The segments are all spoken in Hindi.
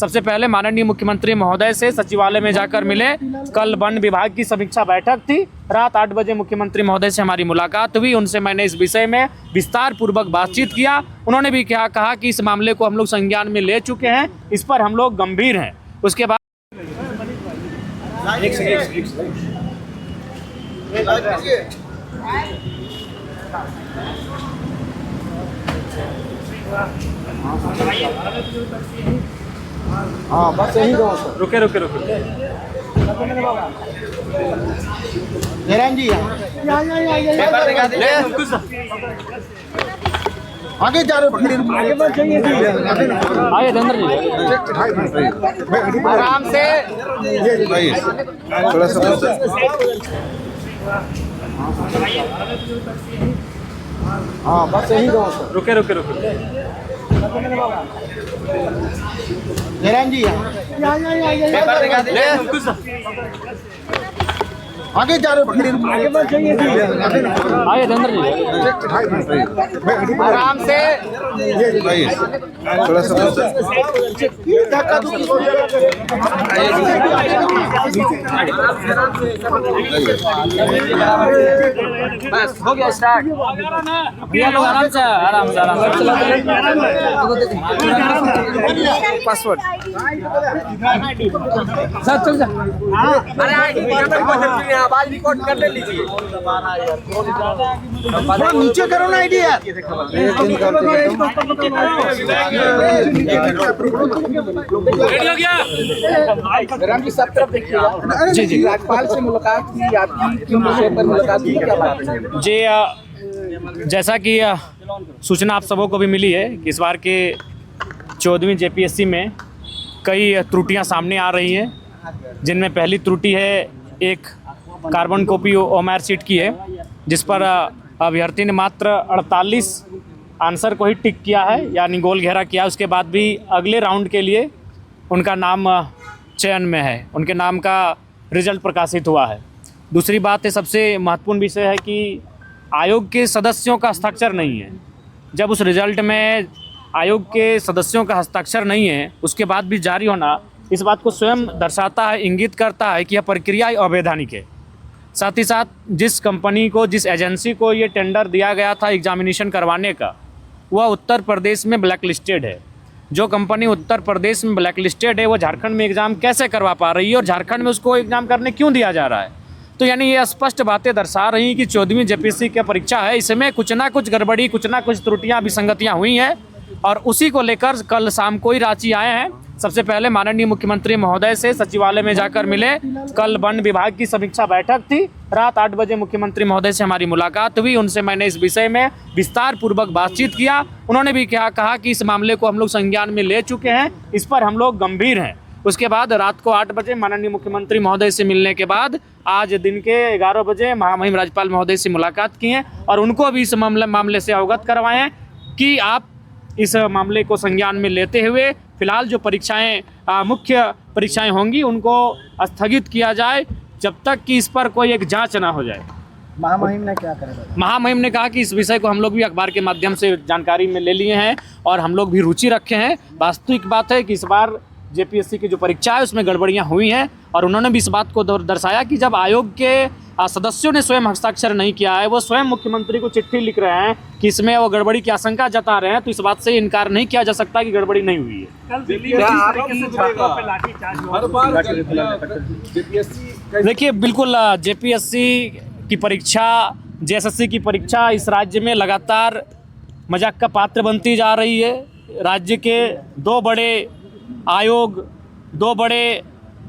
सबसे पहले माननीय मुख्यमंत्री महोदय से सचिवालय में जाकर मिले। कल वन विभाग की समीक्षा बैठक थी। रात 8 बजे मुख्यमंत्री महोदय से हमारी मुलाकात हुई। उनसे मैंने इस विषय में विस्तार पूर्वक बातचीत किया। उन्होंने भी क्या कहा कि इस मामले को हम लोग संज्ञान में ले चुके हैं, इस पर हम लोग गंभीर हैं। उसके बाद हाँ बस यही दो सर। रुके जयराम जी आगे जा रहे आइए धीरेन्द्र जी, आराम से थोड़ा सा हाँ बस यही दो सर। रुके जयराम जी आगे जा रहे आइए धीरेन्द्र जी, आराम से थोड़ा सा बस हो गया स्टार्ट। भैया लोग आराम से पासवर्ड सर चल जा। आवाज रिकॉर्ड कर लीजिए। नीचे करो ना आईडी यार। राम जी सब तरफ देखिएगा। जी राज्यपाल से मुलाकात की, आपकी क्यों विषय पर मुलाकात की, क्या बात है? जी जैसा कि सूचना आप सबों को भी मिली है कि इस बार के 14वीं जेपीएससी में कई त्रुटियां सामने आ रही हैं, जिनमें पहली त्रुटि है एक कार्बन कॉपी ओएमआर शीट की है, जिस पर अभ्यर्थी ने मात्र 48 आंसर को ही टिक किया है, यानी गोल घेरा किया। उसके बाद भी अगले राउंड के लिए उनका नाम चयन में है, उनके नाम का रिजल्ट प्रकाशित हुआ है। दूसरी बात है, सबसे महत्वपूर्ण विषय है कि आयोग के सदस्यों का हस्ताक्षर नहीं है। जब उस रिजल्ट में आयोग के सदस्यों का हस्ताक्षर नहीं है, उसके बाद भी जारी होना इस बात को स्वयं दर्शाता है, इंगित करता है कि यह प्रक्रिया अवैधानिक है। साथ ही साथ जिस कंपनी को, जिस एजेंसी को ये टेंडर दिया गया था एग्जामिनेशन करवाने का, वह उत्तर प्रदेश में ब्लैक लिस्टेड है। जो कंपनी उत्तर प्रदेश में ब्लैक लिस्टेड है, वो झारखंड में एग्ज़ाम कैसे करवा पा रही है और झारखंड में उसको एग्ज़ाम करने क्यों दिया जा रहा है? तो यानी ये स्पष्ट बातें दर्शा रही हैं कि 14वीं जेपीएससी की परीक्षा है, इसमें कुछ ना कुछ गड़बड़ी, कुछ ना कुछ त्रुटियाँ, विसंगतियाँ हुई हैं, और उसी को लेकर कल शाम को ही रांची आए हैं। सबसे पहले माननीय मुख्यमंत्री महोदय से सचिवालय में जाकर मिले। कल वन विभाग की समीक्षा बैठक थी। रात 8 बजे मुख्यमंत्री महोदय से हमारी मुलाकात हुई। उनसे मैंने इस विषय में विस्तार पूर्वक बातचीत किया। उन्होंने भी क्या कहा कि इस मामले को हम लोग संज्ञान में ले चुके हैं, इस पर हम लोग गंभीर हैं। उसके बाद रात को 8 बजे माननीय मुख्यमंत्री महोदय से मिलने के बाद आज दिन के 11 बजे महामहिम राज्यपाल महोदय से मुलाकात की है और उनको भी इस मामले से अवगत करवाए हैं कि आप इस मामले को संज्ञान में लेते हुए फिलहाल जो परीक्षाएं, मुख्य परीक्षाएं होंगी, उनको स्थगित किया जाए जब तक कि इस पर कोई एक जांच ना हो जाए। महामहिम ने क्या करेगा? महामहिम ने कहा कि इस विषय को हम लोग भी अखबार के माध्यम से जानकारी में ले लिए हैं और हम लोग भी रुचि रखे हैं। वास्तविक बात है कि इस बार जेपीएससी की जो परीक्षा है उसमें गड़बड़ियां हुई हैं और उन्होंने भी इस बात को दर्शाया कि जब आयोग के सदस्यों ने स्वयं हस्ताक्षर नहीं किया है, वो स्वयं मुख्यमंत्री को चिट्ठी लिख रहे हैं कि इसमें वो गड़बड़ी की आशंका जता रहे हैं, तो इस बात से इनकार नहीं किया जा सकता कि गड़बड़ी नहीं हुई है। देखिए, बिल्कुल जेपीएससी की परीक्षा, जेएसएससी की परीक्षा इस राज्य में लगातार मजाक का पात्र बनती जा रही है। राज्य के 2 बड़े आयोग, 2 बड़े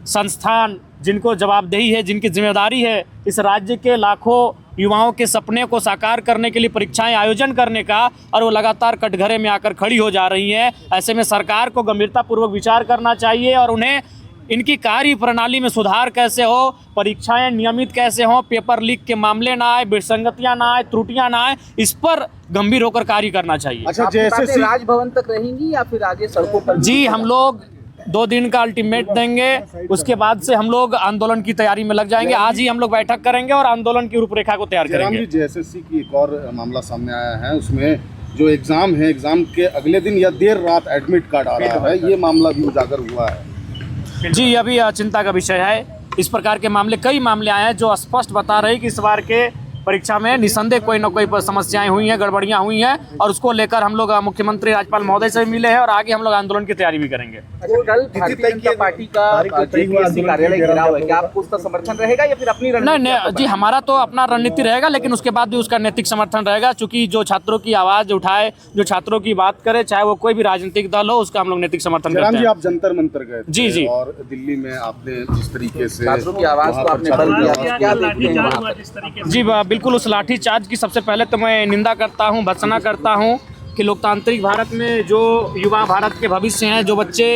संस्थान जिनको जवाबदेही है, जिनकी जिम्मेदारी है इस राज्य के लाखों युवाओं के सपने को साकार करने के लिए परीक्षाएं आयोजन करने का, और वो लगातार कटघरे में आकर खड़ी हो जा रही हैं। ऐसे में सरकार को गंभीरतापूर्वक विचार करना चाहिए और उन्हें इनकी कार्य प्रणाली में सुधार कैसे हो, परीक्षाएं नियमित कैसे हों, पेपर लीक के मामले ना आए, विसंगतियां ना आए, त्रुटियां ना आए, इस पर गंभीर होकर कार्य करना चाहिए। अच्छा, जैसे राजभवन तक रहेंगी या फिर आगे सड़कों पर? जी, हम लोग 2 दिन का अल्टीमेट देंगे, उसके बाद से हम लोग आंदोलन की तैयारी में लग जाएंगे। आज ही हम लोग बैठक करेंगे और आंदोलन की रूपरेखा को तैयार करेंगे। जेएसएससी की एक और मामला सामने आया है, उसमें जो एग्ज़ाम है, एग्ज़ाम के अगले दिन या देर रात एडमिट कार्ड आ रहा है, ये मामला भी उजागर हुआ है। जी, अभी चिंता का विषय है। इस प्रकार के मामले, कई मामले आए हैं जो स्पष्ट बता रहे हैं कि इस बार के परीक्षा में निसंदेह कोई न कोई समस्याएं हुई हैं, गड़बड़ियां हुई हैं, और उसको लेकर हम लोग मुख्यमंत्री राज्यपाल महोदय से मिले हैं और आगे हम लोग आंदोलन की तैयारी भी करेंगे। अच्छा, कल भारतीय जनता पार्टी का जेपीएससी कार्यालय घेराव है, क्या आपको उसका समर्थन रहेगा या फिर अपनी रणनीति? नहीं, जी, हमारा तो अपना रणनीति रहेगा, लेकिन उसके बाद भी उसका नैतिक समर्थन रहेगा, क्योंकि जो छात्रों की आवाज़ उठाए, जो छात्रों की बात करे, चाहे वो कोई भी राजनीतिक दल हो, उसका हम लोग नैतिक समर्थन करते हैं। आप जंतर मंतर गए थे, जी जी, और दिल्ली में आपने जिस तरीके से छात्रों की आवाज़ को आपने बल दिया, क्या देखते हैं वहाँ पर? जी, बिल्कुल उस लाठीचार्ज की सबसे पहले तो मैं निंदा करता हूं, भर्त्सना करता हूं कि लोकतांत्रिक भारत में जो युवा भारत के भविष्य हैं, जो बच्चे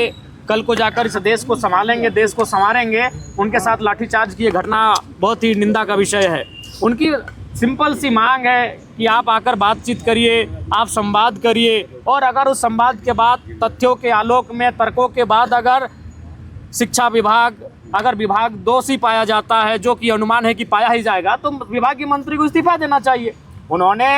कल को जाकर इस देश को संभालेंगे, देश को संवारेंगे, उनके साथ लाठीचार्ज की ये घटना बहुत ही निंदा का विषय है। उनकी सिंपल सी मांग है कि आप आकर बातचीत करिए, आप संवाद करिए, और अगर उस संवाद के बाद तथ्यों के आलोक में, तर्कों के बाद अगर शिक्षा विभाग, अगर विभाग दोषी पाया जाता है, जो कि अनुमान है कि पाया ही जाएगा, तो विभागीय मंत्री को इस्तीफा देना चाहिए। उन्होंने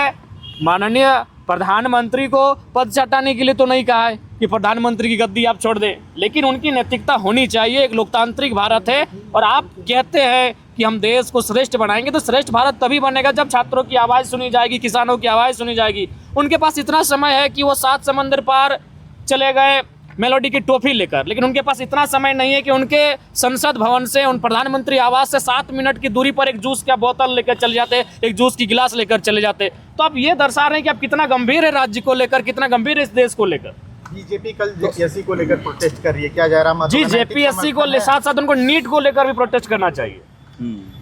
माननीय प्रधानमंत्री को पद से हटाने के लिए तो नहीं कहा है कि प्रधानमंत्री की गद्दी आप छोड़ दें, लेकिन उनकी नैतिकता होनी चाहिए। एक लोकतांत्रिक भारत है, और आप कहते हैं कि हम देश को श्रेष्ठ बनाएंगे, तो श्रेष्ठ भारत तभी बनेगा जब छात्रों की आवाज़ सुनी जाएगी, किसानों की आवाज़ सुनी जाएगी। उनके पास इतना समय है कि वो 7 समंदर पार चले गए मेलोडी की टोपी लेकर, लेकिन उनके पास इतना समय नहीं है कि उनके संसद भवन से, उन प्रधानमंत्री आवास से 7 मिनट की दूरी पर एक जूस का बोतल लेकर चले जाते, एक जूस की गिलास लेकर चले जाते। तो आप ये दर्शा रहे हैं कि आप कितना गंभीर है राज्य को लेकर, कितना गंभीर है इस देश को लेकर। बीजेपी कल जेपीएससी को लेकर प्रोटेस्ट कर रही है, क्या जयराम? जी, जेपीएससी को साथ साथ उनको नीट को लेकर भी प्रोटेस्ट करना चाहिए।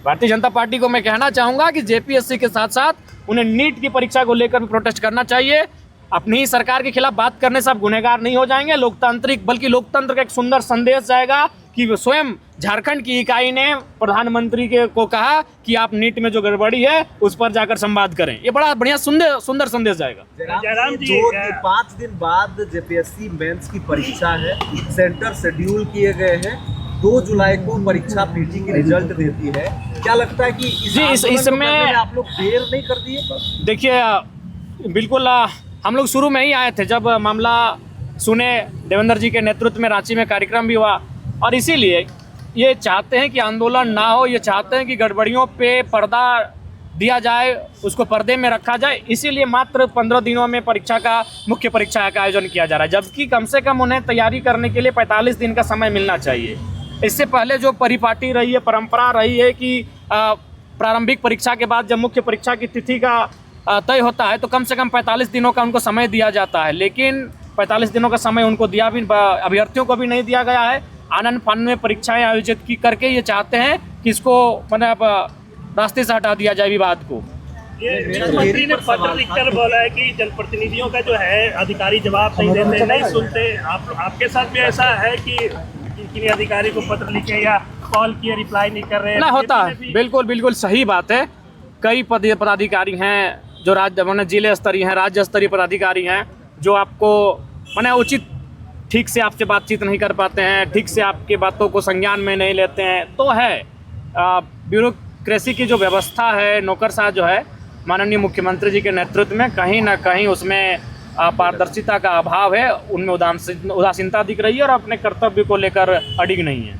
भारतीय जनता पार्टी को मैं कहना चाहूंगा कि जेपीएससी के साथ साथ उन्हें नीट की परीक्षा को लेकर भी प्रोटेस्ट करना चाहिए। अपनी ही सरकार के खिलाफ बात करने से आप गुनहगार नहीं हो जाएंगे, लोकतांत्रिक, बल्कि लोकतंत्र का एक सुंदर संदेश जाएगा कि स्वयं झारखंड की इकाई ने प्रधानमंत्री को कहा कि आप नीट में जो गड़बड़ी है उस पर जाकर संवाद करें। ये बड़ा बढ़िया सुंदर संदेश जाएगा। जयराम जी, 5 दिन बाद जेपीएससी मेंस की परीक्षा है, सेंटर शेड्यूल किए गए हैं, 2 जुलाई को परीक्षा पीटी की रिजल्ट देती है। क्या लगता है कि इसमें आप लोग देर नहीं कर दिए? देखिए, बिल्कुल हम लोग शुरू में ही आए थे, जब मामला सुने, देवेंद्र जी के नेतृत्व में रांची में कार्यक्रम भी हुआ, और इसीलिए ये चाहते हैं कि आंदोलन ना हो, ये चाहते हैं कि गड़बड़ियों पे पर्दा दिया जाए, उसको पर्दे में रखा जाए। इसीलिए मात्र 15 दिनों में मुख्य परीक्षा का आयोजन किया जा रहा है, जबकि कम से कम उन्हें तैयारी करने के लिए 45 दिन का समय मिलना चाहिए। इससे पहले जो परिपाटी रही है, परंपरा रही है कि प्रारंभिक परीक्षा के बाद जब मुख्य परीक्षा की तिथि का तय होता है तो कम से कम 45 दिनों का उनको समय दिया जाता है, लेकिन 45 दिनों का समय उनको दिया भी, अभ्यर्थियों को भी नहीं दिया गया है। आनंद फानन में परीक्षाएं आयोजित करके ये चाहते हैं कि इसको मतलब रास्ते से हटा दिया जाए विवाद को। मंत्री ने पत्र लिखकर बोला है कि जनप्रतिनिधियों का जो है अधिकारी जवाब नहीं देते, नहीं सुनते। आपके साथ भी ऐसा है कि किसी अधिकारी को पत्र लिखे या कॉल किए, रिप्लाई नहीं कर रहे? ना, होता है, बिल्कुल सही बात है। कई पदाधिकारी हैं जो जिले स्तरीय हैं, राज्य स्तरीय पदाधिकारी हैं, जो आपको उचित ठीक से आपसे बातचीत नहीं कर पाते हैं, ठीक से आपके बातों को संज्ञान में नहीं लेते हैं। तो है ब्यूरोक्रेसी की जो व्यवस्था है, नौकरशाह जो है माननीय मुख्यमंत्री जी के नेतृत्व में, कहीं ना कहीं उसमें पारदर्शिता का अभाव है, उनमें उदासीनता दिख रही है और अपने कर्तव्य को लेकर अडिग नहीं है।